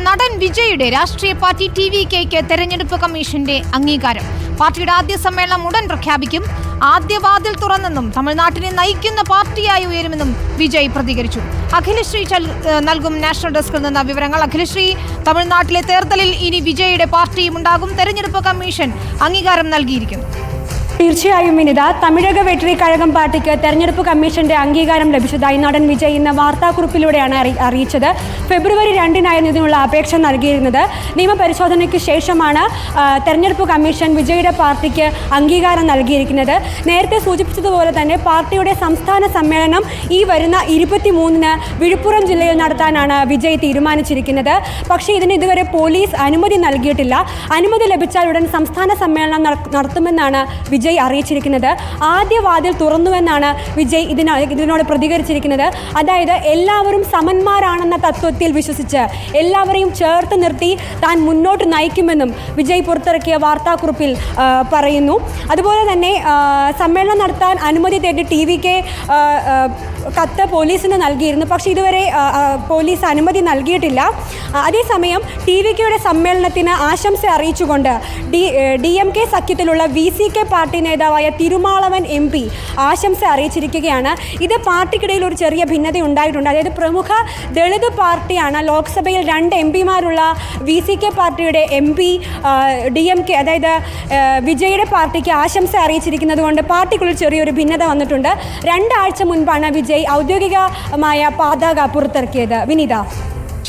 നടൻ വിജയുടെ രാഷ്ട്രീയ പാർട്ടി TVKക്ക് തെരഞ്ഞെടുപ്പ് കമ്മീഷന്റെ അംഗീകാരം. പാർട്ടിയുടെ ആദ്യ സമ്മേളനം ഉടൻ പ്രഖ്യാപിക്കും. ആദ്യ വാതിൽ തുറന്നെന്നും തമിഴ്നാട്ടിനെ നയിക്കുന്ന പാർട്ടിയായി ഉയരുമെന്നും വിജയ് പ്രതികരിച്ചു. അഖിലശ്രീ നൽകും നാഷണൽ ഡെസ്കിൽ നിന്ന് വിവരങ്ങൾ. അഖിലശ്രീ, തമിഴ്നാട്ടിലെ തേർതലിൽ ഇനി വിജയുടെ പാർട്ടിയും ഉണ്ടാകും. തെരഞ്ഞെടുപ്പ് കമ്മീഷൻ അംഗീകാരം നൽകിയിരിക്കുന്നു. തീർച്ചയായും വിനിത, തമിഴക വെട്രി കഴകം പാർട്ടിക്ക് തെരഞ്ഞെടുപ്പ് കമ്മീഷന്റെ അംഗീകാരം ലഭിച്ചതായി നടൻ വിജയ് ഇന്ന് വാർത്താക്കുറിപ്പിലൂടെയാണ് അറിയിച്ചത്. ഫെബ്രുവരി 2-നായിരുന്നു ഇതിനുള്ള അപേക്ഷ നൽകിയിരുന്നത്. നിയമപരിശോധനയ്ക്ക് ശേഷമാണ് തെരഞ്ഞെടുപ്പ് കമ്മീഷൻ വിജയുടെ പാർട്ടിക്ക് അംഗീകാരം നൽകിയിരിക്കുന്നത്. നേരത്തെ സൂചിപ്പിച്ചതുപോലെ തന്നെ പാർട്ടിയുടെ സംസ്ഥാന സമ്മേളനം ഈ വരുന്ന 23-ന് വിഴുപ്പുറം ജില്ലയിൽ നടത്താനാണ് വിജയ് തീരുമാനിച്ചിരിക്കുന്നത്. പക്ഷേ ഇതിന് ഇതുവരെ പോലീസ് അനുമതി നൽകിയിട്ടില്ല. അനുമതി ലഭിച്ചാൽ ഉടൻ സംസ്ഥാന സമ്മേളനം നടത്തുമെന്നാണ് വിജയ് അറിയിച്ചിരിക്കുന്നത്. ആദ്യ വാതിൽ തുറന്നുവെന്നാണ് വിജയ് ഇതിനോട് പ്രതികരിച്ചിരിക്കുന്നത്. അതായത് എല്ലാവരും സമന്മാരാണെന്ന തത്വത്തിൽ വിശ്വസിച്ച് എല്ലാവരെയും ചേർത്ത് നിർത്തി താൻ മുന്നോട്ട് നയിക്കുമെന്നും വിജയ് പുറത്തിറക്കിയ വാർത്താക്കുറിപ്പിൽ പറയുന്നു. അതുപോലെ തന്നെ സമ്മേളനം നടത്താൻ അനുമതി തേടി TVK കത്ത് പോലീസിന് നൽകിയിരുന്നു. പക്ഷേ ഇതുവരെ പോലീസ് അനുമതി നൽകിയിട്ടില്ല. അതേസമയം TVKയുടെ സമ്മേളനത്തിന് ആശംസ അറിയിച്ചുകൊണ്ട് DMK സഖ്യത്തിലുള്ള VCK പാർട്ടി നേതാവായ തിരുമാളവൻ MP ആശംസ അറിയിച്ചിരിക്കുകയാണ്. ഇത് പാർട്ടിക്കിടയിൽ ഒരു ചെറിയ ഭിന്നത ഉണ്ടായിട്ടുണ്ട്. അതായത് പ്രമുഖ ദളിത് പാർട്ടിയാണ് ലോക്സഭയിൽ 2 MPമാരുള്ള VCK പാർട്ടിയുടെ MP DMK അതായത് വിജയുടെ പാർട്ടിക്ക് ആശംസ അറിയിച്ചിരിക്കുന്നത് കൊണ്ട് പാർട്ടിക്കുള്ളിൽ ചെറിയൊരു ഭിന്നത വന്നിട്ടുണ്ട്. 2 ആഴ്ച മുൻപാണ് വിജയ് ഔദ്യോഗികമായ പതാക പുറത്തിറക്കിയത്. വിനിത.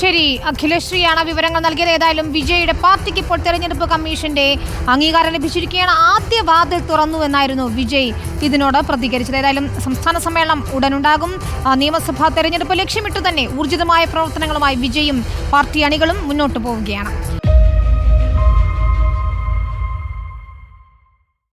ശരി, അഖിലശ്രീയാണ് വിവരങ്ങൾ നൽകിയത്. ഏതായാലും വിജയുടെ പാർട്ടിക്ക് ഇപ്പോൾ തെരഞ്ഞെടുപ്പ് കമ്മീഷന്റെ അംഗീകാരം ലഭിച്ചിരിക്കുകയാണ്. ആദ്യ വാതിൽ തുറന്നു എന്നായിരുന്നു വിജയ് ഇതിനോട് പ്രതികരിച്ചത്. ഏതായാലും സംസ്ഥാന സമ്മേളനം ഉടനുണ്ടാകും. നിയമസഭാ തെരഞ്ഞെടുപ്പ് ലക്ഷ്യമിട്ടു തന്നെ ഊർജിതമായ പ്രവർത്തനങ്ങളുമായി വിജയും പാർട്ടി അണികളും മുന്നോട്ട് പോവുകയാണ്.